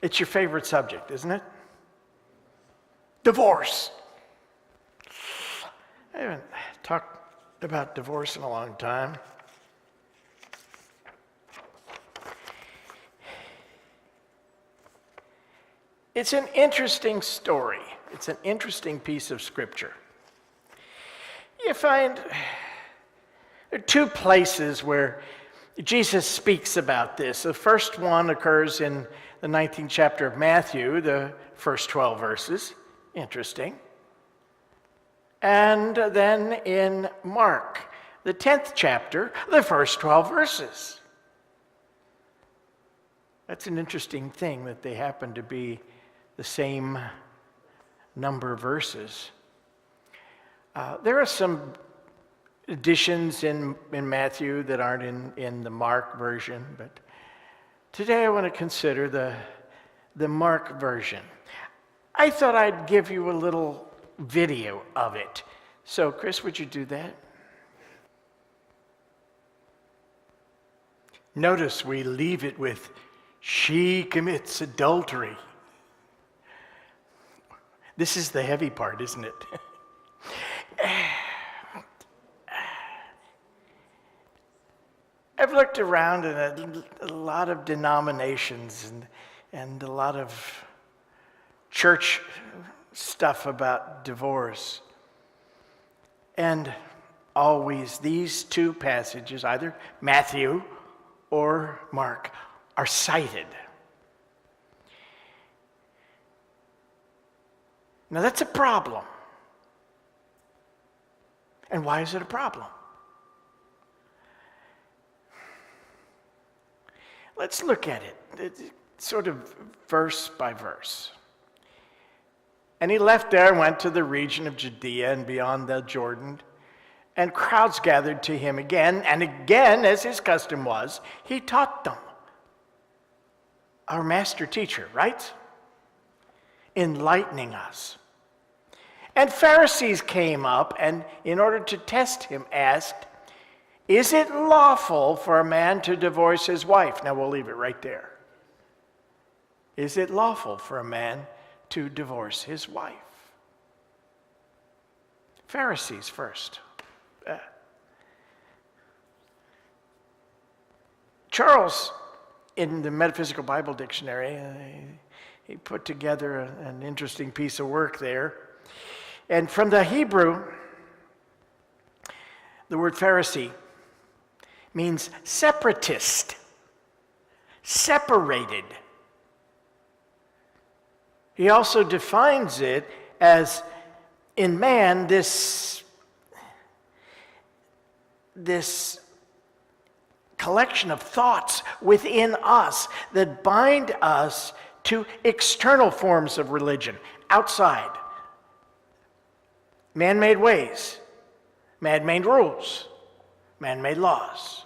It's your favorite subject, isn't it? Divorce. I haven't talked about divorce in a long time. It's an interesting story. It's an interesting piece of scripture. You find there are two places where Jesus speaks about this. The first one occurs in the 19th chapter of Matthew, the first 12 verses. Interesting. And then in Mark, the 10th chapter, the first 12 verses. That's an interesting thing that they happen to be the same number of verses. There are some additions in Matthew that aren't in the Mark version, but today I want to consider the Mark version. I thought I'd give you a little video of it. So, Chris, would you do that? Notice we leave it with, she commits adultery. This is the heavy part, isn't it? I've looked around at a lot of denominations and a lot of church stuff about divorce. And always these two passages, either Matthew or Mark, are cited. Now that's a problem. And why is it a problem? Let's look at it, sort of verse by verse. And he left there and went to the region of Judea and beyond the Jordan, and crowds gathered to him again, and again, as his custom was, he taught them. Our master teacher, right? Enlightening us. And Pharisees came up and, in order to test him, asked, is it lawful for a man to divorce his wife? Now we'll leave it right there. Is it lawful for a man to divorce his wife? Pharisees first. Charles, in the Metaphysical Bible Dictionary, he put together an interesting piece of work there. And from the Hebrew, the word Pharisee means separatist, separated. He also defines it as, in man, this collection of thoughts within us that bind us to external forms of religion, outside. Man-made ways, man-made rules, man-made laws.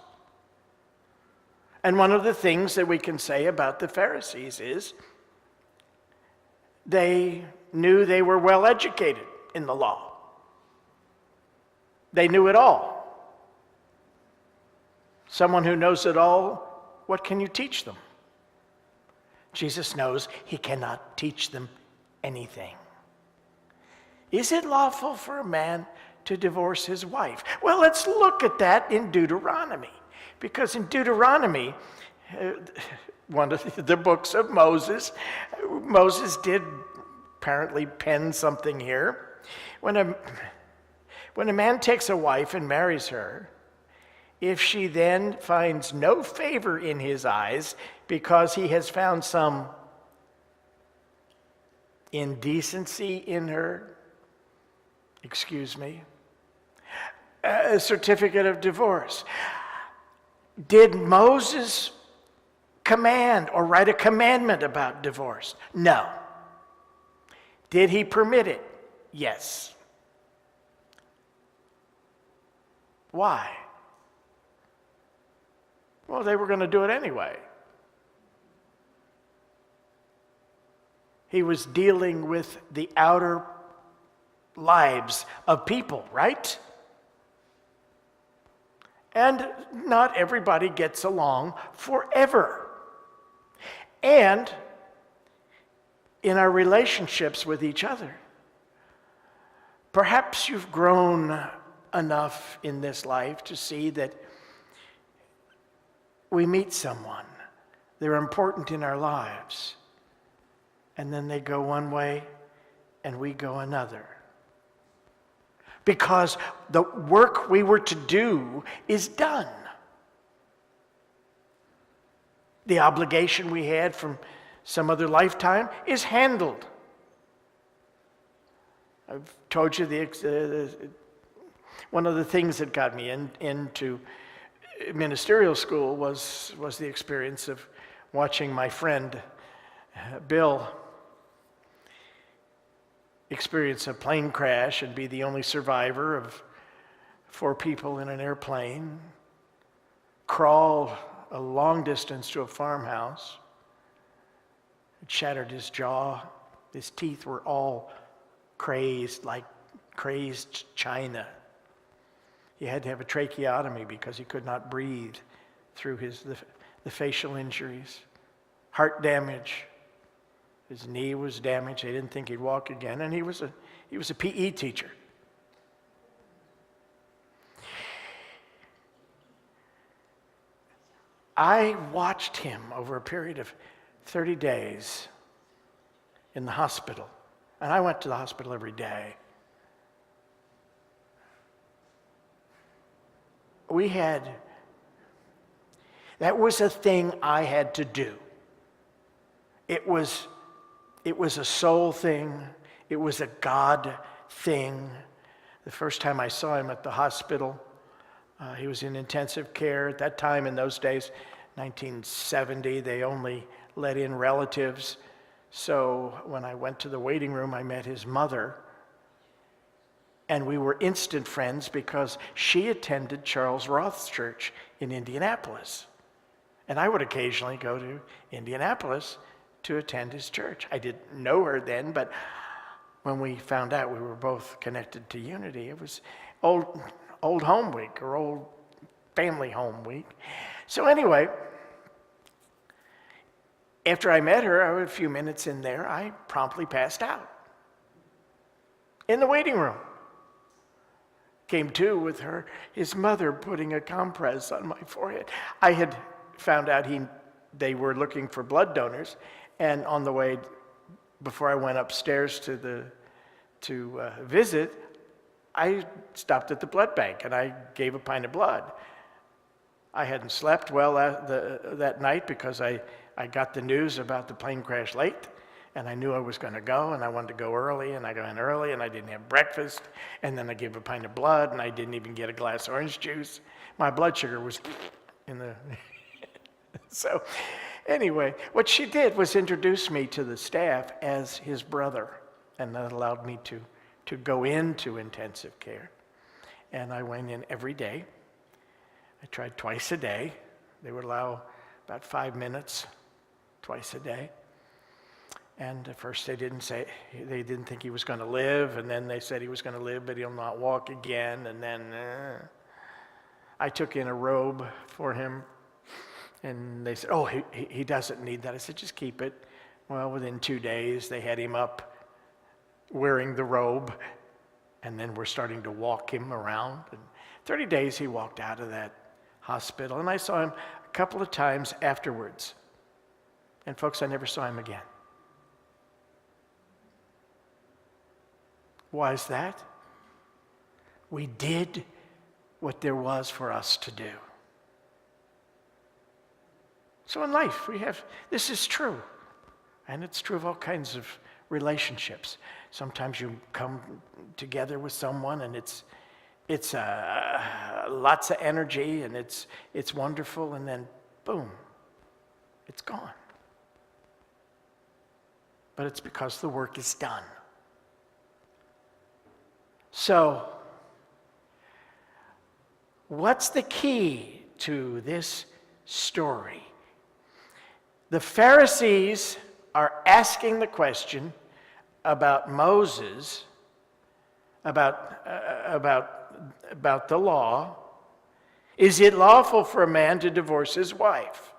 And one of the things that we can say about the Pharisees is they knew they were well educated in the law. They knew it all. Someone who knows it all, what can you teach them? Jesus knows he cannot teach them anything. Is it lawful for a man to divorce his wife? Well, let's look at that in Deuteronomy. Because in Deuteronomy, one of the books of Moses, Moses did apparently pen something here. When a man takes a wife and marries her, if she then finds no favor in his eyes because he has found some indecency in her, a certificate of divorce. Did Moses command or write a commandment about divorce? No. Did he permit it? Yes. Why? Well, they were going to do it anyway. He was dealing with the outer lives of people, right? And not everybody gets along forever. And in our relationships with each other. Perhaps you've grown enough in this life to see that we meet someone, they're important in our lives, and then they go one way and we go another. Because the work we were to do is done. The obligation we had from some other lifetime is handled. I've told you one of the things that got me into ministerial school was the experience of watching my friend Bill experience a plane crash and be the only survivor of 4 people in an airplane, crawl a long distance to a farmhouse. It shattered his jaw. His teeth were all crazed, like crazed china. He had to have a tracheotomy because he could not breathe through the facial injuries. Heart damage. His knee was damaged. They didn't think he'd walk again, and he was a PE teacher. I watched him over a period of 30 days in the hospital, and I went to the hospital every day. That was a thing I had to do. It was a soul thing. It was a God thing. The first time I saw him at the hospital, he was in intensive care. At that time, in those days, 1970, they only let in relatives. So when I went to the waiting room, I met his mother. And we were instant friends because she attended Charles Roth's church in Indianapolis. And I would occasionally go to Indianapolis to attend his church. I didn't know her then, but when we found out we were both connected to Unity, it was old home week or old family home week. So anyway, after I met her, a few minutes in there, I promptly passed out in the waiting room. Came to with his mother putting a compress on my forehead. I had found out they were looking for blood donors, and on the way, before I went upstairs to visit, I stopped at the blood bank and I gave a pint of blood. I hadn't slept well that night because I got the news about the plane crash late, and I knew I was going to go, and I wanted to go early, and I got in early, and I didn't have breakfast, and then I gave a pint of blood, and I didn't even get a glass of orange juice. My blood sugar was in the... So anyway, what she did was introduce me to the staff as his brother, and that allowed me to go into intensive care. And I went in every day. I tried twice a day. They would allow about 5 minutes twice a day. And at first they didn't think he was going to live, and then they said he was going to live, but he'll not walk again. And then I took in a robe for him, and they said, oh, he doesn't need that. I said, just keep it. Well, within 2 days, they had him up wearing the robe, and then we're starting to walk him around. And 30 days he walked out of that hospital, and I saw him a couple of times afterwards. And folks, I never saw him again. Why is that? We did what there was for us to do. So in life, this is true. And it's true of all kinds of relationships. Sometimes you come together with someone and it's lots of energy and it's wonderful, and then boom, it's gone. But it's because the work is done. So, what's the key to this story? The Pharisees are asking the question about Moses, about the law. Is it lawful for a man to divorce his wife?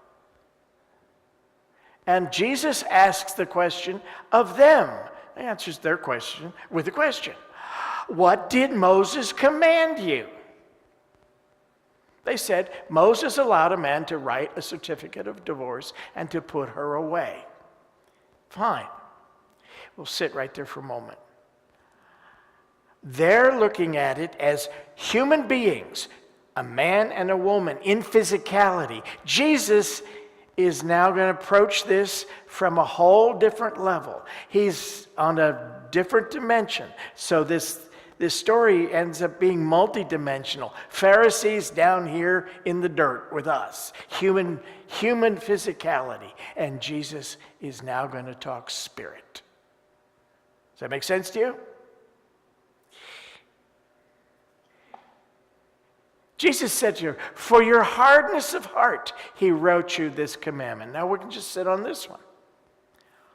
And Jesus asks the question of them. He answers their question with a question. What did Moses command you? They said, Moses allowed a man to write a certificate of divorce and to put her away. Fine. We'll sit right there for a moment. They're looking at it as human beings, a man and a woman in physicality. Jesus is now going to approach this from a whole different level. He's on a different dimension. So this story ends up being multidimensional. Pharisees down here in the dirt with us, human physicality. And Jesus is now going to talk spirit. Does that make sense to you? Jesus said to her, for your hardness of heart, he wrote you this commandment. Now we can just sit on this one.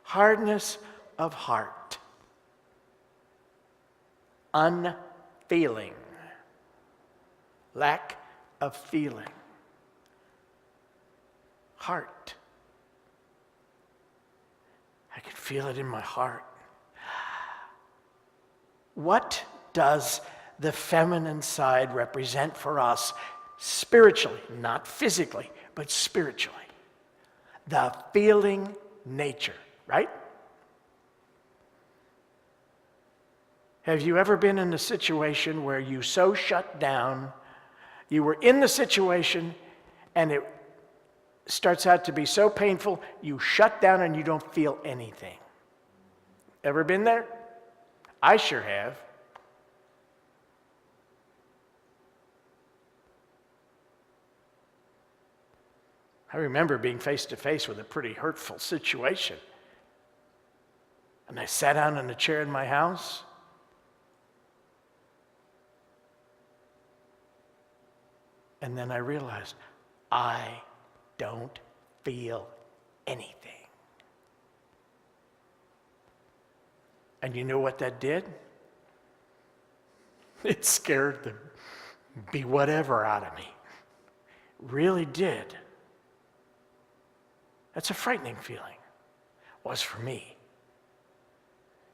Hardness of heart. Unfeeling. Lack of feeling. Heart. I can feel it in my heart. What does the feminine side represent for us spiritually? Not physically, but spiritually. The feeling nature, right? Have you ever been in a situation where you so shut down, you were in the situation and it starts out to be so painful, you shut down and you don't feel anything? Ever been there? I sure have. I remember being face to face with a pretty hurtful situation. And I sat down in a chair in my house. And then I realized I don't feel anything. And you know what that did? It scared the be whatever out of me. It really did. That's a frightening feeling. It was for me.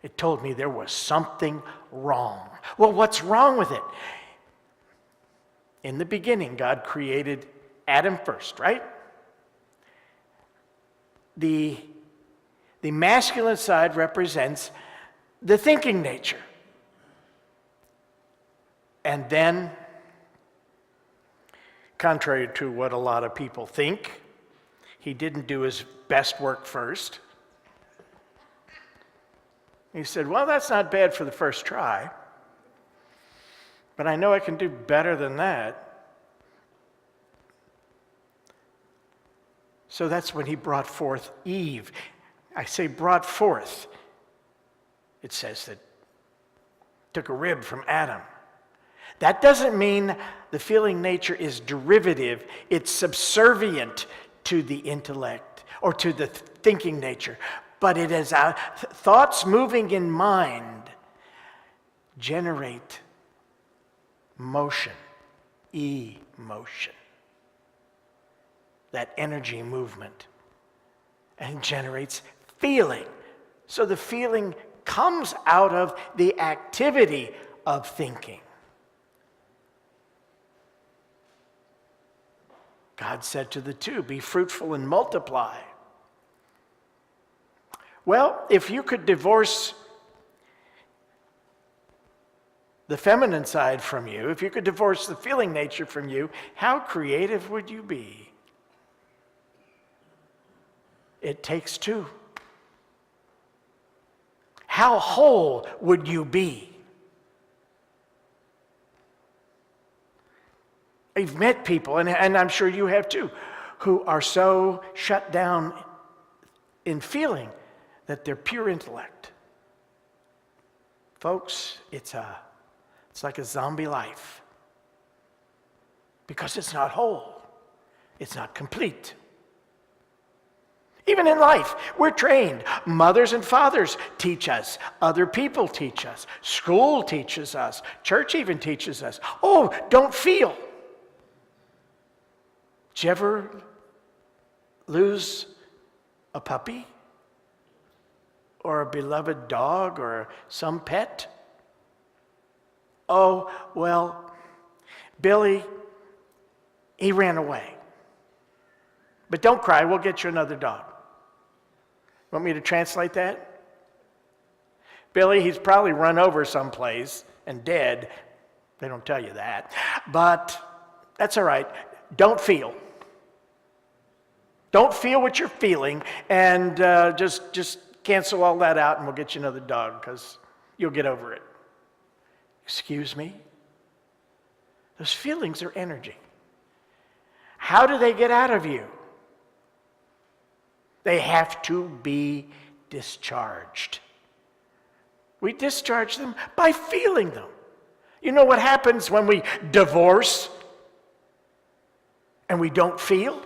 It told me there was something wrong. Well, what's wrong with it? In the beginning, God created Adam first, right? The masculine side represents the thinking nature. And then, contrary to what a lot of people think, he didn't do his best work first. He said, well, that's not bad for the first try, but I know I can do better than that. So that's when he brought forth Eve. I say brought forth. It says that took a rib from Adam. That doesn't mean the feeling nature is derivative. It's subservient to the intellect or to the thinking nature. But it is thoughts moving in mind generate motion, emotion. That energy movement. And generates feeling. So the feeling comes out of the activity of thinking. God said to the two, be fruitful and multiply. Well, if you could divorce the feminine side from you, if you could divorce the feeling nature from you, how creative would you be? It takes two. How whole would you be? I've met people, and I'm sure you have too, who are so shut down in feeling that they're pure intellect. Folks, it's like a zombie life. Because it's not whole. It's not complete. Even in life, we're trained. Mothers and fathers teach us. Other people teach us. School teaches us. Church even teaches us. Oh, don't feel. Did you ever lose A puppy? Or a beloved dog or some pet? Oh, well, Billy, he ran away. But don't cry, we'll get you another dog. Want me to translate that? Billy, he's probably run over someplace and dead. They don't tell you that. But that's all right. Don't feel. Don't feel what you're feeling, and just cancel all that out and we'll get you another dog because you'll get over it. Excuse me? Those feelings are energy. How do they get out of you? They have to be discharged. We discharge them by feeling them. You know what happens when we divorce and we don't feel?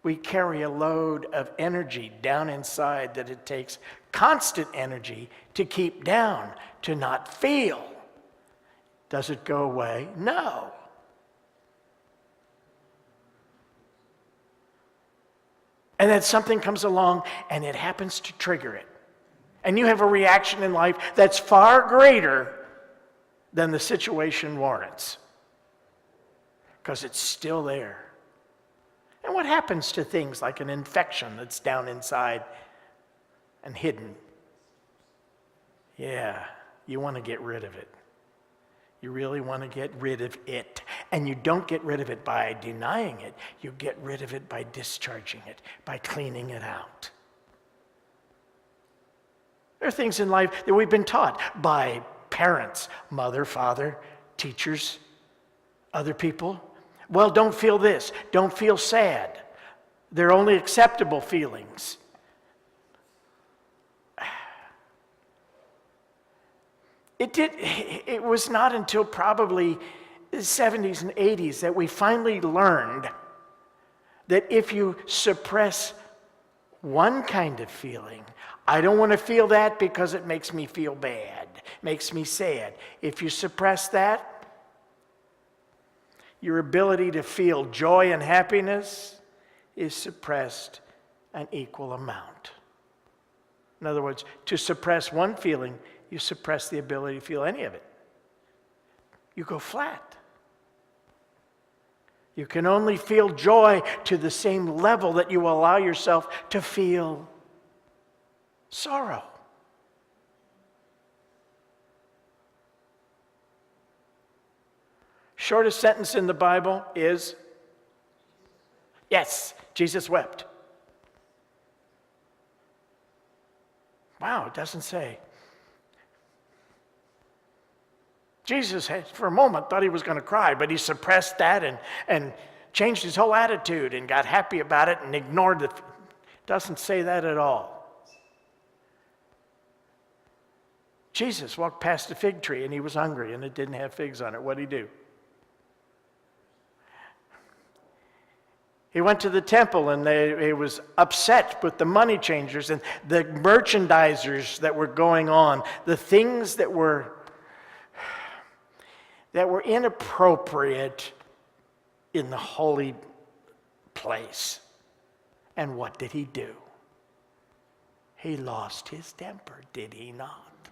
We carry a load of energy down inside that it takes constant energy to keep down, to not feel. Does it go away? No. And then something comes along and it happens to trigger it. And you have a reaction in life that's far greater than the situation warrants. Because it's still there. And what happens to things like an infection that's down inside and hidden? Yeah, you want to get rid of it. You really want to get rid of it. And you don't get rid of it by denying it. You get rid of it by discharging it, by cleaning it out. There are things in life that we've been taught by parents, mother, father, teachers, other people. Well, don't feel this. Don't feel sad. They're only acceptable feelings. It was not until probably the 70s and 80s that we finally learned that if you suppress one kind of feeling, I don't want to feel that because it makes me feel bad, makes me sad. If you suppress that, your ability to feel joy and happiness is suppressed an equal amount. In other words, to suppress one feeling, you suppress the ability to feel any of it. You go flat. You can only feel joy to the same level that you allow yourself to feel sorrow. Shortest sentence in the Bible is, yes, Jesus wept. Wow, it doesn't say. Jesus, for a moment, thought he was going to cry, but he suppressed that and changed his whole attitude and got happy about it and ignored it. Doesn't say that at all. Jesus walked past a fig tree and he was hungry and it didn't have figs on it. What did he do? He went to the temple and he was upset with the money changers and the merchandisers that were going on, the things that were inappropriate in the holy place. And what did he do? He lost his temper, did he not?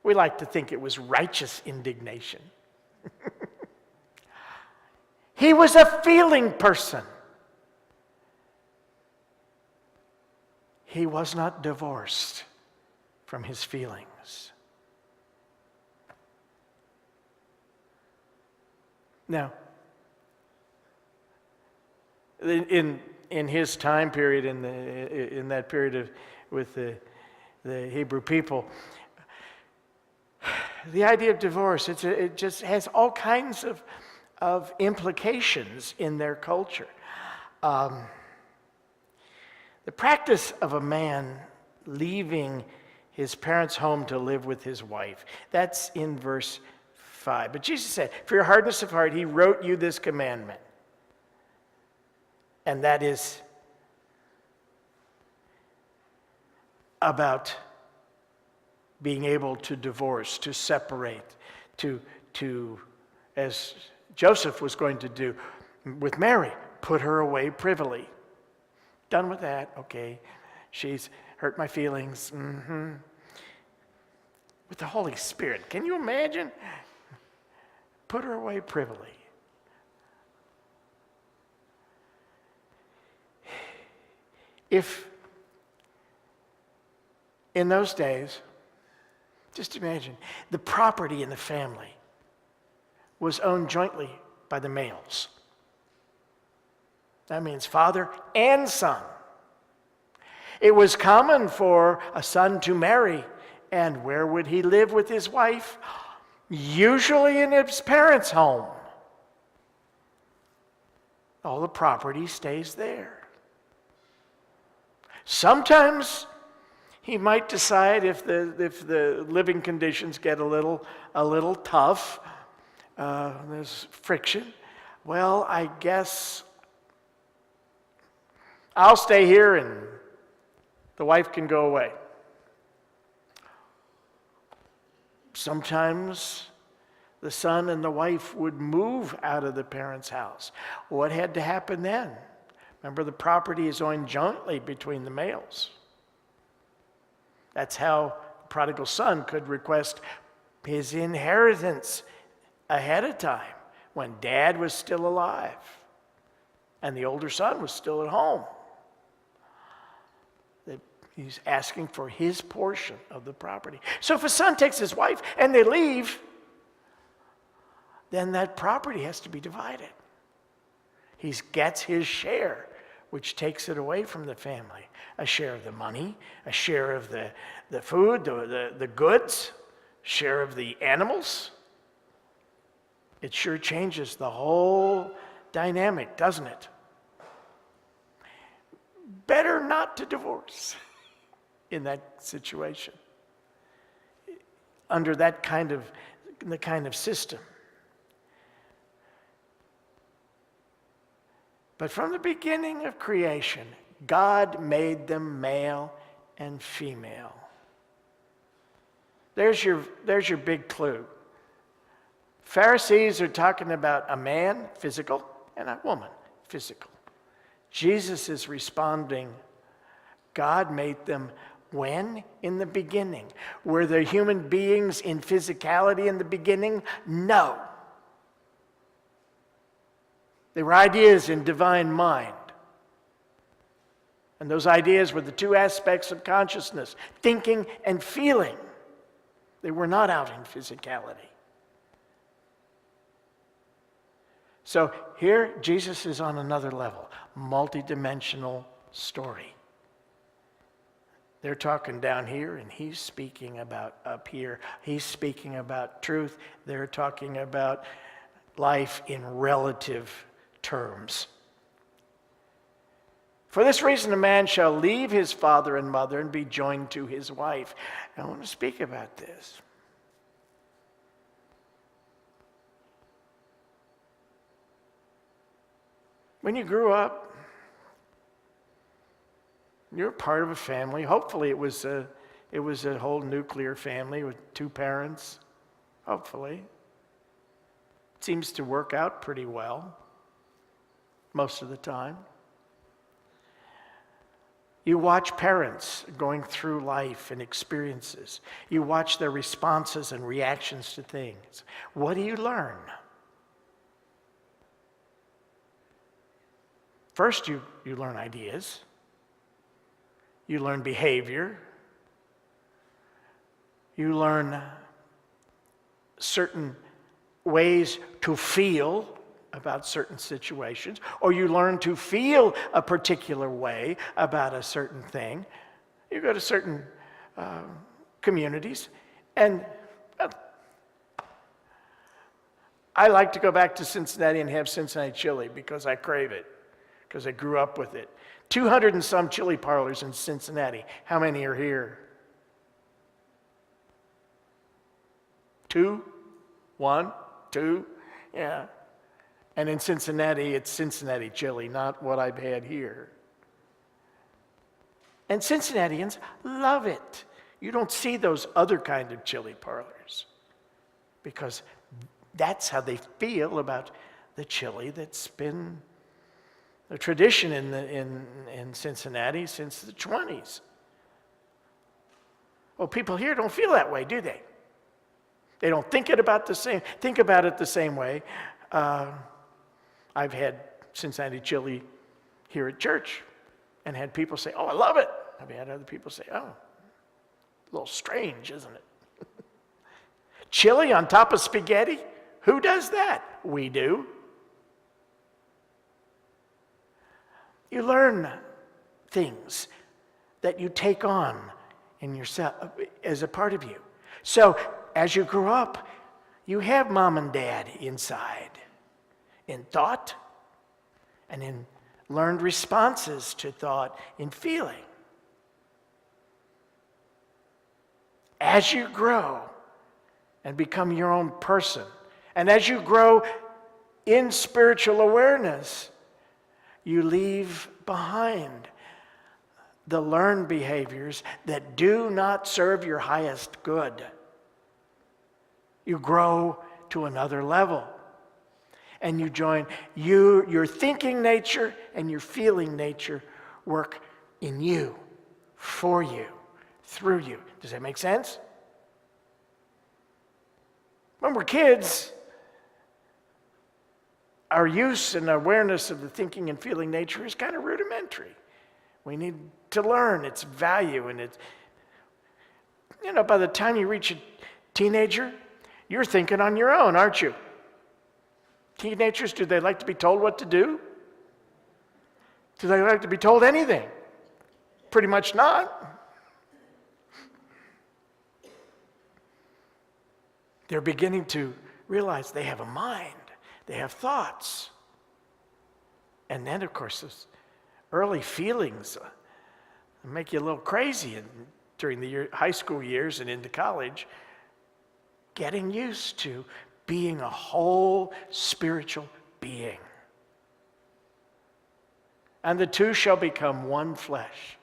We like to think it was righteous indignation. He was a feeling person. He was not divorced from his feelings. Now, in his time period, in that period with the Hebrew people, the idea of divorce, it just has all kinds of implications in their culture. The practice of a man leaving his parents' home to live with his wife, that's in verse 5. But Jesus said, for your hardness of heart, he wrote you this commandment. And that is about being able to divorce, to separate, to as Joseph was going to do with Mary, put her away privily. Done with that, okay. She's hurt my feelings. With the Holy Spirit, can you imagine? Put her away privily. If in those days, just imagine, the property in the family was owned jointly by the males. That means father and son. It was common for a son to marry, and where would he live with his wife? Usually in his parents' home. All the property stays there. Sometimes he might decide if the living conditions get a little tough, there's friction. Well, I guess I'll stay here and the wife can go away. Sometimes the son and the wife would move out of the parents' house. What had to happen then? Remember, the property is owned jointly between the males. That's how the prodigal son could request his inheritance ahead of time when dad was still alive and the older son was still at home. He's asking for his portion of the property. So if a son takes his wife and they leave, then that property has to be divided. He gets his share, which takes it away from the family. A share of the money, a share of the food, the goods, share of the animals. It sure changes the whole dynamic, doesn't it? Better not to divorce in that situation, under that kind of system. But from the beginning of creation, God made them male and female. There's your big clue. Pharisees are talking about a man, physical, and a woman, physical. Jesus is responding, God made them when? In the beginning. Were there human beings in physicality in the beginning? No. They were ideas in divine mind. And those ideas were the two aspects of consciousness, thinking and feeling. They were not out in physicality. So here, Jesus is on another level, multidimensional story. They're talking down here, and he's speaking about up here. He's speaking about truth. They're talking about life in relative terms. For this reason, a man shall leave his father and mother and be joined to his wife. I want to speak about this. When you grew up, you're part of a family. Hopefully it was a whole nuclear family with two parents. Hopefully. It seems to work out pretty well most of the time. You watch parents going through life and experiences. You watch their responses and reactions to things. What do you learn? First, you learn ideas. You learn behavior. You learn certain ways to feel about certain situations, or you learn to feel a particular way about a certain thing. You go to certain communities, and I like to go back to Cincinnati and have Cincinnati chili because I crave it, because I grew up with it. 200 and some chili parlors in Cincinnati. How many are here? 2? 1? 2? Yeah. And in Cincinnati, it's Cincinnati chili, not what I've had here. And Cincinnatians love it. You don't see those other kind of chili parlors because that's how they feel about the chili that's been A tradition in Cincinnati since the 20s. Well, people here don't feel that way, do they? They don't think about it the same way. I've had Cincinnati chili here at church and had people say, "Oh, I love it." I've had other people say, "Oh, a little strange, isn't it?" Chili on top of spaghetti? Who does that? We do. You learn things that you take on in yourself as a part of you. So as you grow up, you have mom and dad inside in thought and in learned responses to thought, in feeling. As you grow and become your own person, and as you grow in spiritual awareness, you leave behind the learned behaviors that do not serve your highest good. You grow to another level. And you join your thinking nature and your feeling nature work in you, for you, through you. Does that make sense? When we're kids, our use and awareness of the thinking and feeling nature is kind of rudimentary. We need to learn its value, and it's, by the time you reach a teenager, you're thinking on your own, aren't you? Teenagers, do they like to be told what to do? Do they like to be told anything? Pretty much not. They're beginning to realize they have a mind. They have thoughts. And then, of course, those early feelings make you a little crazy during the high school years and into college, getting used to being a whole spiritual being. And the two shall become one flesh,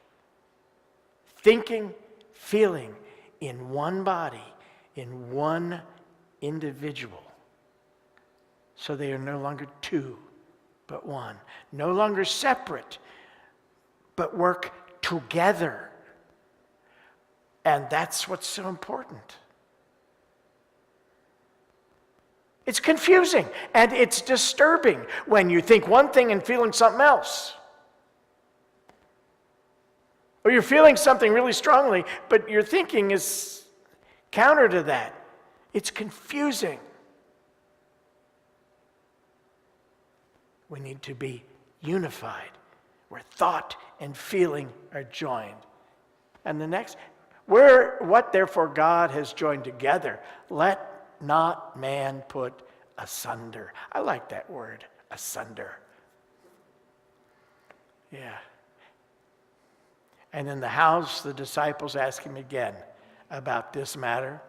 thinking, feeling in one body, in one individual. So they are no longer two, but one. No longer separate, but work together. And that's what's so important. It's confusing and it's disturbing when you think one thing and feeling something else. Or you're feeling something really strongly, but your thinking is counter to that. It's confusing. We need to be unified, where thought and feeling are joined. And the next, what therefore God has joined together, let not man put asunder. I like that word, asunder. Yeah. And in the house, the disciples asked him again about this matter.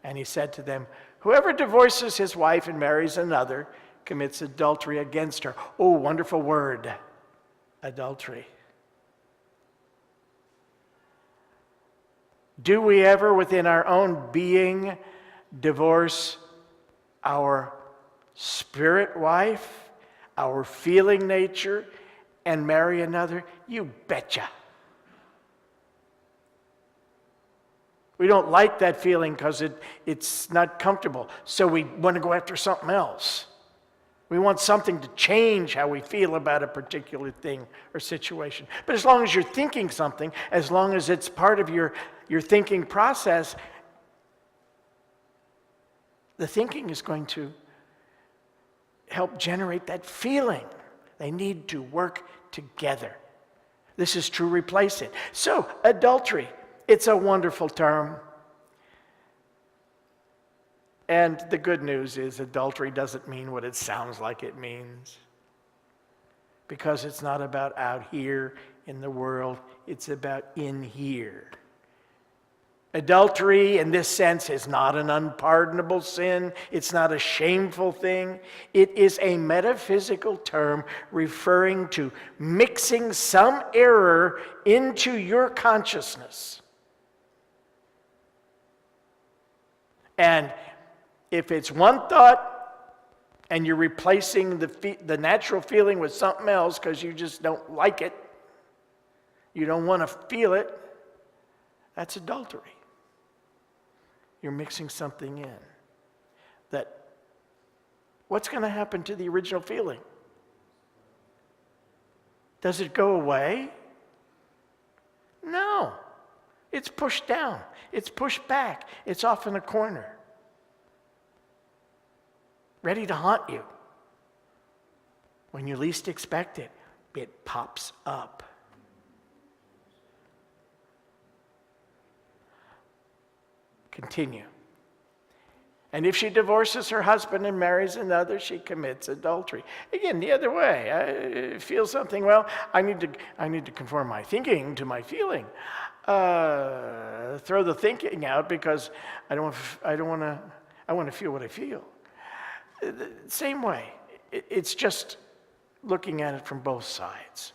And he said to them, whoever divorces his wife and marries another commits adultery against her. Oh, wonderful word, adultery. Do we ever, within our own being, divorce our spirit wife, our feeling nature, and marry another? You betcha. We don't like that feeling because it's not comfortable, so we want to go after something else. We want something to change how we feel about a particular thing or situation. But as long as you're thinking something, as long as it's part of your thinking process, the thinking is going to help generate that feeling. They need to work together. This is to replace it. So, adultery, it's a wonderful term. And the good news is adultery doesn't mean what it sounds like it means. Because it's not about out here in the world, it's about in here. Adultery, in this sense, is not an unpardonable sin. It's not a shameful thing. It is a metaphysical term referring to mixing some error into your consciousness. And if it's one thought and you're replacing the natural feeling with something else because you just don't like it, you don't want to feel it, that's adultery. You're mixing something in. What's going to happen to the original feeling? Does it go away? No. It's pushed down. It's pushed back. It's off in a corner, ready to haunt you. When you least expect it, it pops up. Continue. And if she divorces her husband and marries another, she commits adultery. Again, the other way. I feel something, well, I need to conform my thinking to my feeling. Throw the thinking out because I want to feel what I feel. Same way. It's just looking at it from both sides.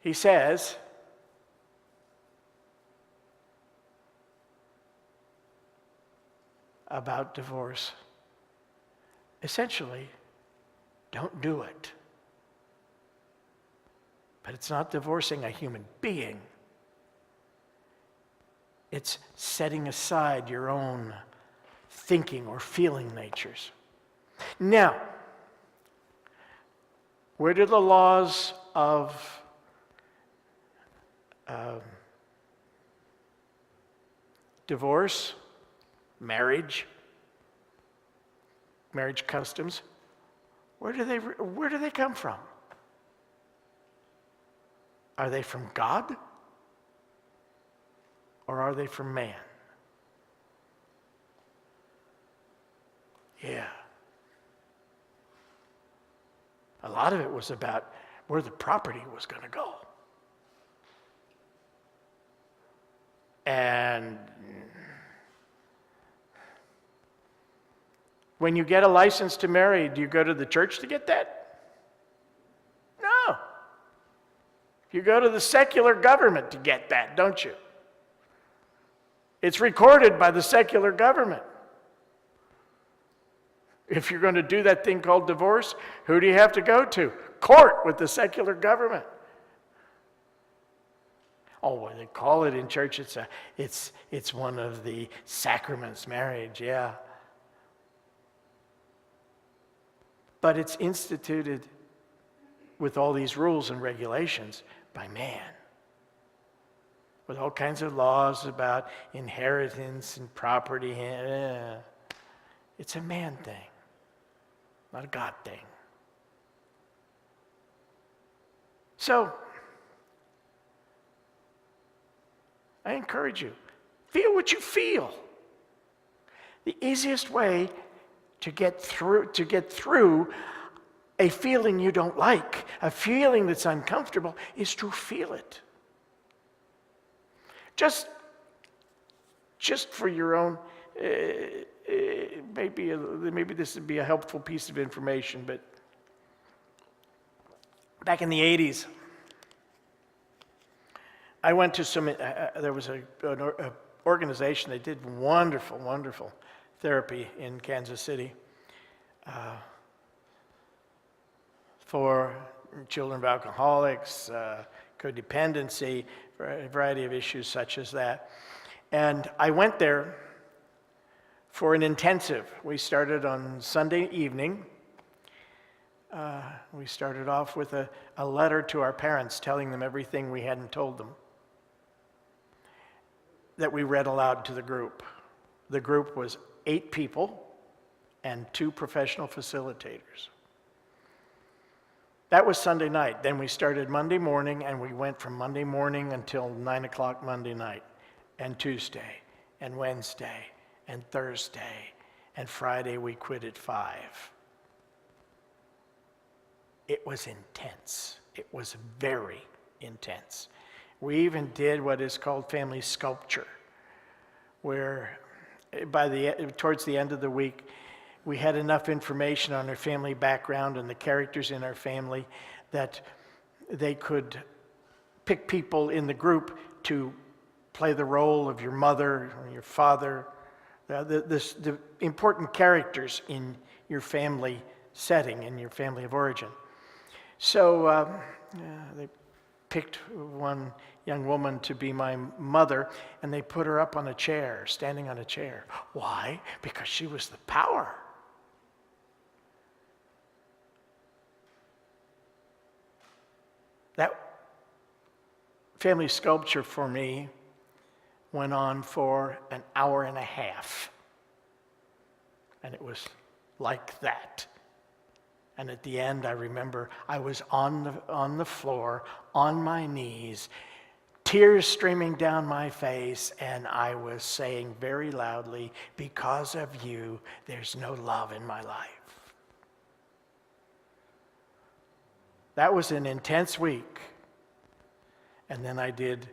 He says, about divorce, essentially, don't do it. But it's not divorcing a human being. It's setting aside your own thinking or feeling natures. Now, where do the laws of divorce, marriage customs, where do they come from? Are they from God or are they from man? Yeah. A lot of it was about where the property was going to go. And when you get a license to marry, do you go to the church to get that? No. You go to the secular government to get that, don't you? It's recorded by the secular government. If you're going to do that thing called divorce, who do you have to go to? Court with the secular government. Oh, well, they call it in church, it's one of the sacraments, marriage, yeah. But it's instituted with all these rules and regulations by man, with all kinds of laws about inheritance and property. It's a man thing, not a God thing. So, I encourage you, feel what you feel. The easiest way to get through a feeling you don't like, a feeling that's uncomfortable, is to feel it. Just for your own, maybe this would be a helpful piece of information, but back in the 80s, I went to there was an organization, they did wonderful therapy in Kansas City for children of alcoholics, codependency, a variety of issues such as that. And I went there for an intensive. We started on Sunday evening. We started off with a letter to our parents telling them everything we hadn't told them, that we read aloud to the group. The group was 8 people and 2 professional facilitators. That was Sunday night. Then we started Monday morning, and we went from Monday morning until 9 o'clock Monday night, and Tuesday, and Wednesday, and Thursday, and Friday we quit at 5. It was intense. It was very intense. We even did what is called family sculpture, where towards the end of the week, we had enough information on our family background and the characters in our family that they could pick people in the group to play the role of your mother or your father, the important characters in your family setting, in your family of origin. So they picked one young woman to be my mother, and they put her up on a chair, standing on a chair. Why? Because she was the power. That family sculpture for me went on for an hour and a half. And it was like that. And at the end, I remember I was on the floor, on my knees, tears streaming down my face, and I was saying very loudly, because of you, there's no love in my life. That was an intense week. And then I did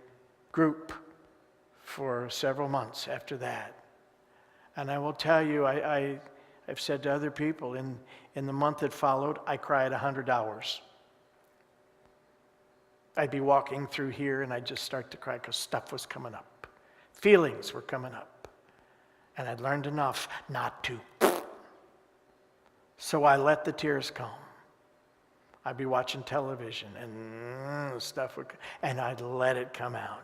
group for several months after that. And I will tell you, I've said to other people, in the month that followed, I cried 100 hours. I'd be walking through here and I'd just start to cry because stuff was coming up. Feelings were coming up. And I'd learned enough not to. So I let the tears come. I'd be watching television and stuff would, and I'd let it come out.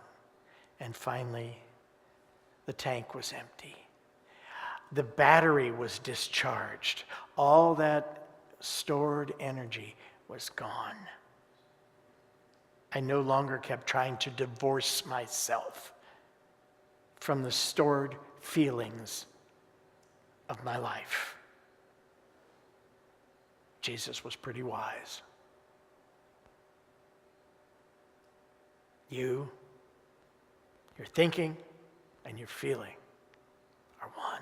And finally, the tank was empty. The battery was discharged. All that stored energy was gone. I no longer kept trying to divorce myself from the stored feelings of my life. Jesus was pretty wise. Your thinking and your feeling are one.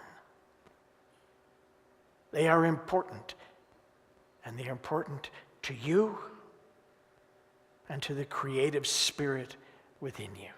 They are important, and they are important to you and to the creative spirit within you.